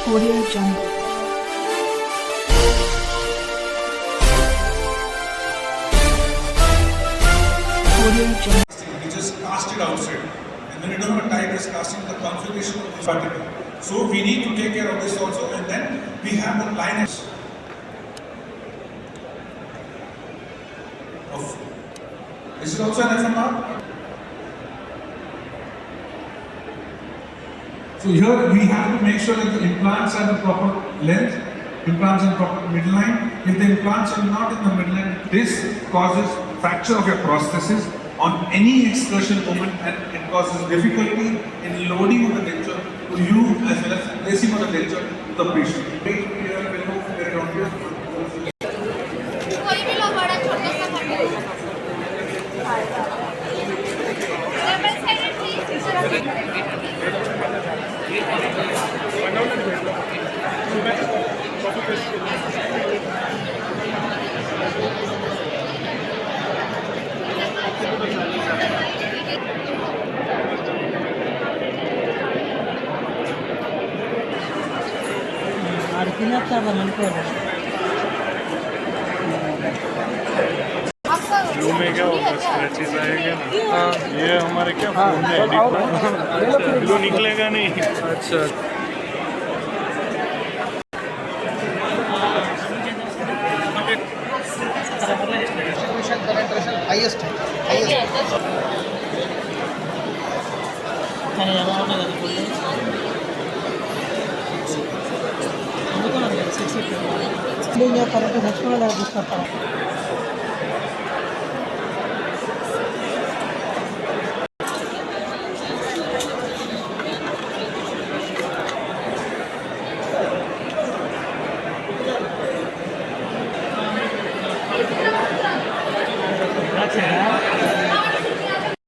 Audio Jungle. Audio Jungle. You just cast it outside, and when you don't have time, just casting the configuration of the particle. So we need to take care of this also, and then we have the line of. This is also an FMR. So here we have to make sure that the implants are the proper length, implants are proper midline. If the implants are not in the midline, this causes fracture of your prosthesis on any excursion moment, and it causes difficulty in loading of the denture to you as well as placing of the denture to the patient. Blue में क्या होगा, scratches आएगा ना। ये हमारे क्या phone में edit blue निकलेगा नहीं। अच्छा हाईएस्ट కరెక్ట్ నచ్చుకోవాలి తీసుకుంటాం.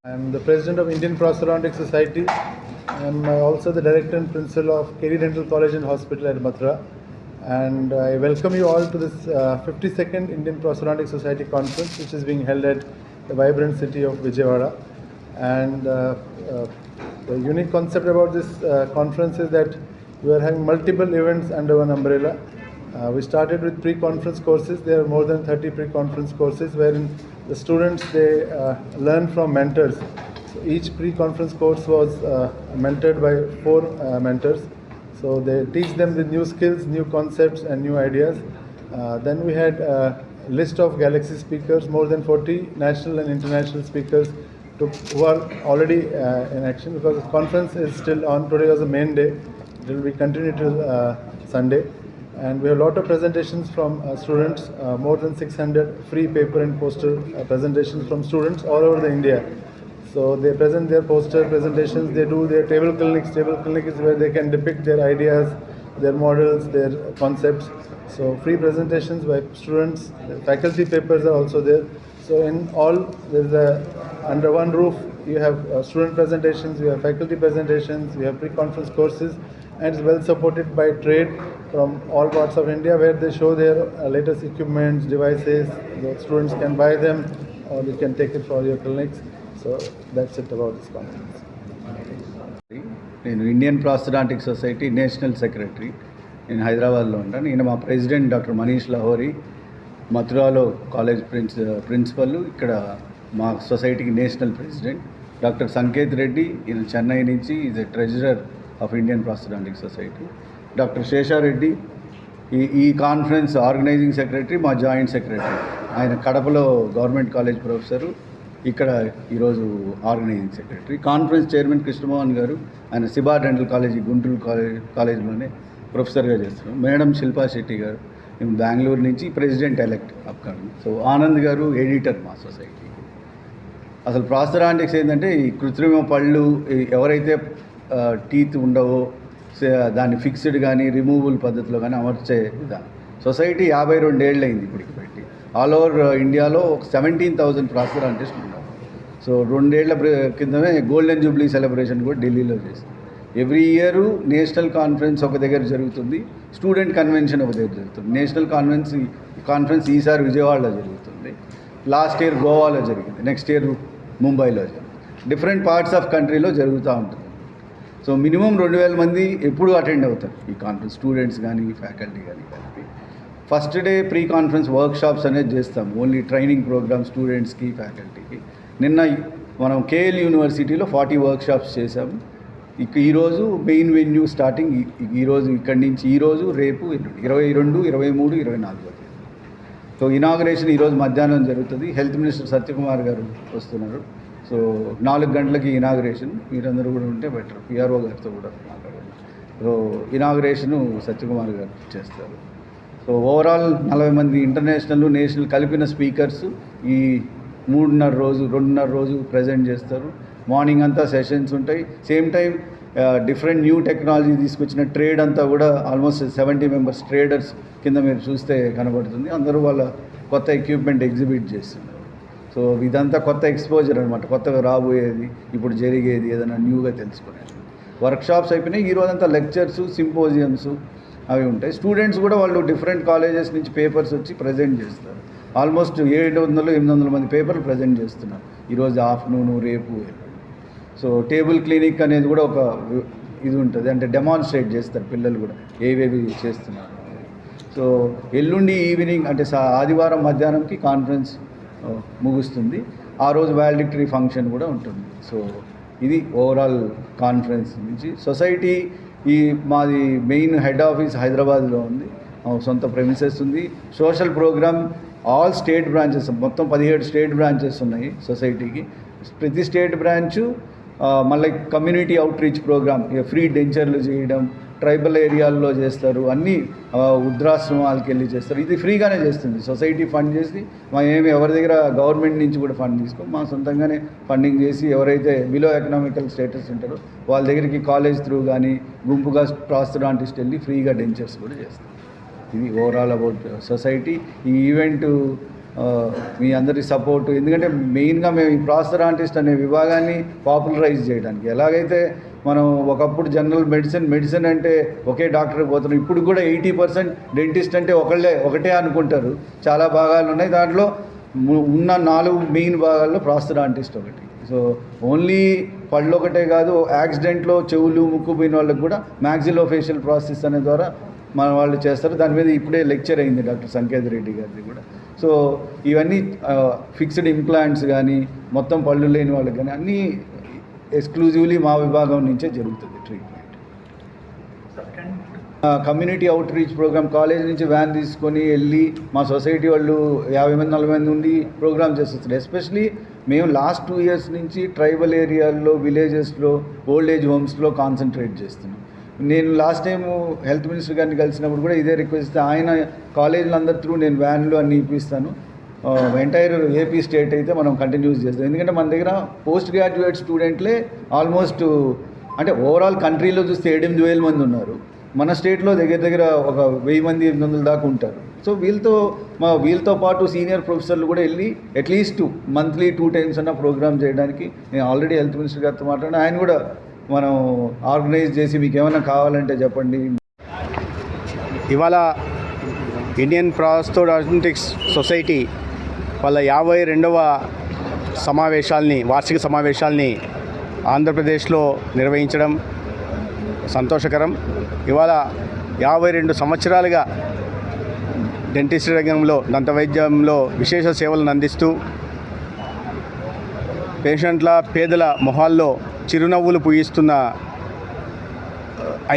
I am the president of Indian Prosthodontic Society. I am also the director and principal of KD Dental College and Hospital at Mathura. And I welcome you all to this 52nd Indian Prosthodontic Society conference, which is being held at the vibrant city of Vijayawada. And the unique concept about this conference is that we are having multiple events under one umbrella. We started with pre-conference courses. There are more than 30 pre-conference courses wherein the students, they learn from mentors. So each pre-conference course was mentored by 4 mentors. So they teach them the new skills, new concepts and new ideas. Then we had a list of Galaxy speakers, more than 40 national and international speakers who are already in action, because the conference is still on. Today was the main day. It will be continued till Sunday. And we have a lot of presentations from students, more than 600 free paper and poster presentations from students all over the India. So they present their poster presentations, they do their table clinics. Table clinic is where they can depict their ideas, their models, their concepts. So free presentations by students, faculty papers are also there. So in all, under one roof, you have student presentations, you have faculty presentations, you have pre-conference courses, and it's well supported by trade from all parts of India, where they show their latest equipments, devices. The students can buy them or you can take it for your clinics. So that's it about this conference. నేను Indian prosthodontic society national secretary. నేను హైదరాబాద్లో ఉంటాను. ఈయన మా president doctor Manish Lahori, మథురాలో college principal, ఇక్కడ మా సొసైటీకి national president. Doctor Sanket Reddy, ఈయన చెన్నై నుంచి, is a treasurer of Indian prosthodontic society. Doctor Sheshareddy ఈ కాన్ఫరెన్స్ ఆర్గనైజింగ్ సెక్రటరీ, మా జాయింట్ సెక్రటరీ. ఆయన కడపలో గవర్నమెంట్ కాలేజ్ ప్రొఫెసరు, ఇక్కడ ఈరోజు organizing secretary. Conference chairman Krishnamohan garu, ఆయన సిబా డెంటల్ కాలేజీ గుంటూరు కాలేజ్లోనే ప్రొఫెసర్గా చేస్తున్నారు. మేడం శిల్పా శెట్టి గారు, మేము బెంగళూరు నుంచి, president elect upcoming. So Anand గారు ఎడిటర్ మా సొసైటీ. అసలు ప్రాస్థడాంటిక్స్ ఏంటంటే ఈ కృత్రిమ పళ్ళు, ఎవరైతే టీత్ ఉండవో దాన్ని ఫిక్స్డ్ కానీ రిమూవబుల్ పద్ధతిలో కానీ అమర్చే విధానం. సొసైటీ 52 ఏళ్ళు అయింది ఇప్పటికి పెట్టి. ఆల్ ఓవర్ ఇండియాలో ఒక 17,000 ప్రాస్థడాంటిస్టులు ఉన్నారు. సో 2 ఏళ్ల కిందమే గోల్డెన్ జూబ్లీ సెలబ్రేషన్ కూడా ఢిల్లీలో చేస్తాం. ఎవ్రీ ఇయర్ నేషనల్ కాన్ఫరెన్స్ ఒక దగ్గర జరుగుతుంది, స్టూడెంట్ కన్వెన్షన్ ఒక దగ్గర జరుగుతుంది. నేషనల్ కాన్ఫరెన్స్ ఈసారి విజయవాడలో జరుగుతుంది. లాస్ట్ ఇయర్ గోవాలో జరిగింది, నెక్స్ట్ ఇయర్ ముంబైలో జరిగింది. డిఫరెంట్ పార్ట్స్ ఆఫ్ కంట్రీలో జరుగుతూ ఉంటుంది. సో మినిమం 2000 మంది ఎప్పుడు అటెండ్ అవుతారు ఈ కాన్ఫరెన్స్, స్టూడెంట్స్ కానీ ఫ్యాకల్టీ కానీ కలిపి. First day pre conference workshops అనేది చేస్తాం, ఓన్లీ ట్రైనింగ్ ప్రోగ్రామ్ స్టూడెంట్స్కి ఫ్యాకల్టీకి. నిన్న మనం కేఎల్ యూనివర్సిటీలో 40 వర్క్షాప్స్ చేసాము. ఈరోజు మెయిన్ వెన్యూ స్టార్టింగ్ ఈరోజు ఇక్కడి నుంచి, ఈరోజు రేపు 22, 23, 24. సో ఇనాగ్రేషన్ ఈరోజు మధ్యాహ్నం జరుగుతుంది. హెల్త్ మినిస్టర్ సత్యకుమార్ గారు వస్తున్నారు. సో 4 గంటలకి ఇనాగ్రేషన్, మీరందరూ కూడా ఉంటే బెటర్. పిఆర్ఓ గారితో కూడా మాట్లాడండి. సో ఇనాగ్రేషను సత్యకుమార్ గారు చేస్తారు. సో ఓవరాల్ 40 మంది ఇంటర్నేషనల్ నేషనల్ కలిపిన స్పీకర్స్ ఈ 2.5 రోజు ప్రజెంట్ చేస్తారు. మార్నింగ్ అంతా సెషన్స్ ఉంటాయి. Same time different new technology తీసుకొచ్చిన ట్రేడ్ అంతా కూడా ఆల్మోస్ట్ 70 మెంబర్స్ ట్రేడర్స్ కింద మీరు చూస్తే కనబడుతుంది. అందరూ వాళ్ళ కొత్త ఎక్విప్మెంట్ ఎగ్జిబిట్ చేస్తున్నారు. సో ఇదంతా కొత్త ఎక్స్పోజర్ అనమాట, కొత్తగా రాబోయేది, ఇప్పుడు జరిగేది ఏదైనా న్యూగా తెలుసుకునేది. వర్క్షాప్స్ అయిపోయినాయి. ఈరోజంతా లెక్చర్స్, సింపోజియమ్స్ అవి ఉంటాయి. స్టూడెంట్స్ కూడా వాళ్ళు డిఫరెంట్ కాలేజెస్ నుంచి పేపర్స్ వచ్చి ప్రజెంట్ చేస్తారు. ఆల్మోస్ట్ 700-800 మంది పేపర్లు ప్రజెంట్ చేస్తున్నారు ఈరోజు ఆఫ్టర్నూన్, రేపు. సో టేబుల్ క్లినిక్ అనేది కూడా ఒక ఇది ఉంటుంది, అంటే డెమాన్స్ట్రేట్ చేస్తారు పిల్లలు కూడా ఏవేవి చేస్తున్నారు. సో ఎల్లుండి ఈవినింగ్ అంటే ఆదివారం మధ్యాహ్నంకి కాన్ఫరెన్స్ ముగుస్తుంది. ఆ రోజు వాలిడిక్టరీ ఫంక్షన్ కూడా ఉంటుంది. సో ఇది ఓవరాల్ కాన్ఫరెన్స్ నుంచి. సొసైటీ మాది మెయిన్ హెడ్ ఆఫీస్ హైదరాబాద్లో ఉంది, సొంత ప్రెమిసెస్ ఉంది. Social program all state branches, మొత్తం 17 స్టేట్ బ్రాంచెస్ ఉన్నాయి సొసైటీకి. ప్రతి స్టేట్ బ్రాంచు మళ్ళీ కమ్యూనిటీ అవుట్రీచ్ ప్రోగ్రామ్, ఫ్రీ డెంచర్లు చేయడం, ట్రైబల్ ఏరియాల్లో చేస్తారు, అన్నీ వృద్ధాశ్రమాలకు వెళ్ళి చేస్తారు. ఇది ఫ్రీగానే చేస్తుంది సొసైటీ, ఫండ్ చేసి. ఏమి ఎవరి దగ్గర గవర్నమెంట్ నుంచి కూడా ఫండ్ తీసుకో, మా సొంతంగానే ఫండింగ్ చేసి ఎవరైతే బిలో ఎకనామికల్ స్టేటస్ ఉంటారో వాళ్ళ దగ్గరికి కాలేజ్ త్రూ కానీ గుంపుగా ప్రాస్థడాంటిస్ట్ వెళ్ళి ఫ్రీగా డెంచర్స్ కూడా చేస్తారు. ఇది ఓవరాల్ అబౌట్ సొసైటీ. ఈ ఈవెంట్ మీ అందరి సపోర్టు, ఎందుకంటే మెయిన్గా మేము ఈ ప్రాస్థడాంటిస్ట్ అనే విభాగాన్ని పాపులరైజ్ చేయడానికి. ఎలాగైతే మనం ఒకప్పుడు జనరల్ మెడిసిన్ అంటే ఒకే డాక్టర్కి పోతున్నాం, ఇప్పుడు కూడా 80% డెంటిస్ట్ అంటే ఒకటే అనుకుంటారు. చాలా భాగాలు ఉన్నాయి, దాంట్లో ఉన్న 4 మెయిన్ భాగాల్లో ప్రాస్థడాంటిస్ట్ ఒకటి. సో ఓన్లీ పళ్ళు ఒకటే కాదు, యాక్సిడెంట్లో చెవులు, ముక్కు పోయిన వాళ్ళకి కూడా మ్యాక్సిలోఫేషియల్ ప్రాసెస్ అనే ద్వారా మన వాళ్ళు చేస్తారు. దాని మీద ఇప్పుడే లెక్చర్ అయింది డాక్టర్ సంకేత్ రెడ్డి గారిది కూడా. సో ఇవన్నీ ఫిక్స్డ్ ఇంప్లాంట్స్ కానీ, మొత్తం పళ్ళు లేని వాళ్ళకి కానీ అన్నీ ఎక్స్క్లూజివ్లీ మా విభాగం నుంచే జరుగుతుంది treatment. Community outreach program college నుంచి వ్యాన్ తీసుకొని వెళ్ళి మా సొసైటీ వాళ్ళు 50 మంది 40 మంది ఉండి ప్రోగ్రామ్ చేస్తారు. ఎస్పెషలీ మేము లాస్ట్ 2 years నుంచి ట్రైబల్ ఏరియాల్లో, విలేజెస్లో, ఓల్డ్ ఏజ్ హోమ్స్లో కాన్సన్ట్రేట్ చేస్తున్నాం. నేను లాస్ట్ టైము హెల్త్ మినిస్టర్ గారిని కలిసినప్పుడు కూడా ఇదే రిక్వెస్ట్, ఆయన కాలేజీలు అందరి త్రూ నేను వ్యాన్లు అన్నీ ఇప్పిస్తాను. ఎంటైర్ ఏపీ స్టేట్ అయితే మనం కంటిన్యూస్ చేస్తాం. ఎందుకంటే మన దగ్గర పోస్ట్ గ్రాడ్యుయేట్ స్టూడెంట్లే ఆల్మోస్ట్, అంటే ఓవరాల్ కంట్రీలో చూస్తే 7-8 వేల మంది ఉన్నారు. మన స్టేట్లో దగ్గర ఒక 1000 మంది 800 దాకా ఉంటారు. సో వీళ్ళతో పాటు సీనియర్ ప్రొఫెసర్లు కూడా వెళ్ళి అట్లీస్ట్ మంత్లీ 2 times అన్న ప్రోగ్రామ్ చేయడానికి నేను ఆల్రెడీ హెల్త్ మినిస్టర్ గారితో మాట్లాడిన. ఆయన కూడా మనం ఆర్గనైజ్ చేసి మీకు ఏమైనా కావాలంటే చెప్పండి. ఇవాళ ఇండియన్ ప్రాస్థోడాంటిక్స్ సొసైటీ వాళ్ళ 52వ వార్షిక సమావేశాల్ని ఆంధ్రప్రదేశ్లో నిర్వహించడం సంతోషకరం. ఇవాళ 52 సంవత్సరాలుగా డెంటిస్ట్రీ రంగంలో, దంతవైద్యంలో విశేష సేవలను అందిస్తూ పేదల మొహాల్లో చిరునవ్వులు పూయిస్తున్న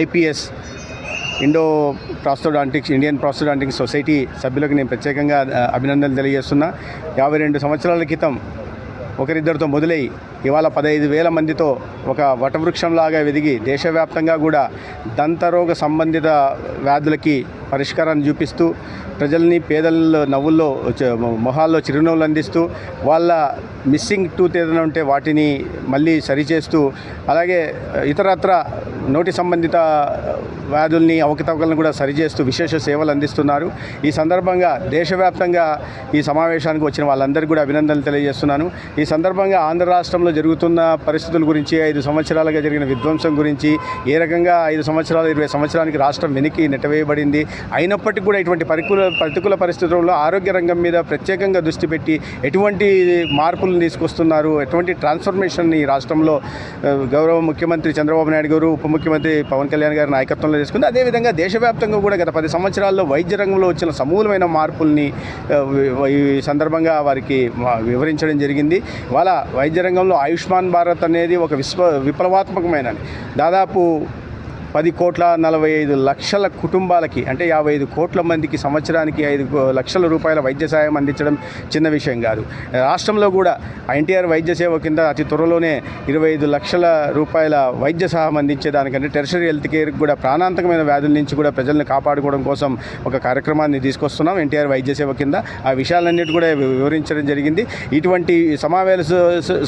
ఐపీఎస్ ఇండియన్ ప్రాస్థోడాంటిక్స్ సొసైటీ సభ్యులకు నేను ప్రత్యేకంగా అభినందనలు తెలియజేస్తున్నా. 52 సంవత్సరాల క్రితం ఒకరిద్దరితో మొదలై ఇవాళ 15,000 మందితో ఒక వటవృక్షంలాగా ఎదిగి దేశవ్యాప్తంగా కూడా దంతరోగ సంబంధిత వ్యాధులకి పరిష్కారాన్ని చూపిస్తూ ప్రజల్ని పేదల నవ్వుల్లో, మొహాల్లో చిరునవ్వులు అందిస్తూ, వాళ్ళ మిస్సింగ్ టూత్ ఏదైనా ఉంటే వాటిని మళ్ళీ సరిచేస్తూ, అలాగే ఇతరత్ర నోటి సంబంధిత వ్యాధుల్ని, అవకతవకలను కూడా సరిచేస్తూ విశేష సేవలు అందిస్తున్నారు. ఈ సందర్భంగా దేశవ్యాప్తంగా ఈ సమావేశానికి వచ్చిన వాళ్ళందరికీ కూడా అభినందనలు తెలియజేస్తున్నాను. ఈ సందర్భంగా ఆంధ్ర రాష్ట్రంలో రాష్ట్రంలో జరుగుతున్న పరిస్థితుల గురించి 5 సంవత్సరాలుగా జరిగిన విధ్వంసం గురించి ఏ రకంగా 5 సంవత్సరాలు 20 సంవత్సరానికి రాష్ట్రం వెనక్కి నెట్టవేయబడింది అయినప్పటికీ కూడా ఇటువంటి ప్రతికూల పరిస్థితుల్లో ఆరోగ్య రంగం మీద ప్రత్యేకంగా దృష్టి పెట్టి ఎటువంటి మార్పులను తీసుకొస్తున్నారు ఎటువంటి ట్రాన్స్ఫర్మేషన్ ఈ రాష్ట్రంలో గౌరవ ముఖ్యమంత్రి చంద్రబాబు నాయుడు గారు ఉప ముఖ్యమంత్రి పవన్ కళ్యాణ్ గారి నాయకత్వంలో తీసుకుంది. అదేవిధంగా దేశవ్యాప్తంగా కూడా గత 10 సంవత్సరాల్లో వైద్య రంగంలో వచ్చిన సమూలమైన మార్పుల్ని ఈ సందర్భంగా వారికి వివరించడం జరిగింది. వాళ్ళ వైద్య రంగంలో ఆయుష్మాన్ భారత్ అనేది ఒక విప్లవాత్మకమైనది. దాదాపు 10,45,00,000 కుటుంబాలకి అంటే 55 కోట్ల మందికి సంవత్సరానికి 5 లక్షల రూపాయల వైద్య సాయం అందించడం చిన్న విషయం కాదు. రాష్ట్రంలో కూడా ఎన్టీఆర్ వైద్య సేవ కింద అతి త్వరలోనే 25 లక్షల రూపాయల వైద్య సహాయం అందించేదానికంటే టెర్షరీ హెల్త్ కేర్కి కూడా ప్రాణాంతకమైన వ్యాధుల నుంచి కూడా ప్రజల్ని కాపాడుకోవడం కోసం ఒక కార్యక్రమాన్ని తీసుకొస్తున్నాం ఎన్టీఆర్ వైద్య సేవ కింద. ఆ విషయాలన్నిటి కూడా వివరించడం జరిగింది. ఇటువంటి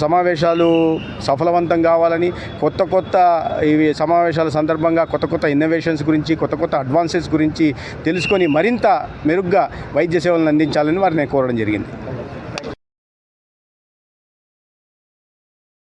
సమావేశాలు సఫలవంతం కావాలని కొత్త ఇవి సమావేశాల సందర్భంగా కొత్త ఇన్నోవేషన్స్ గురించి కొత్త అడ్వాన్సెస్ గురించి తెలుసుకొని మరింత మెరుగ్గా వైద్య సేవలను అందించాలని వారిని కోరడం జరిగింది.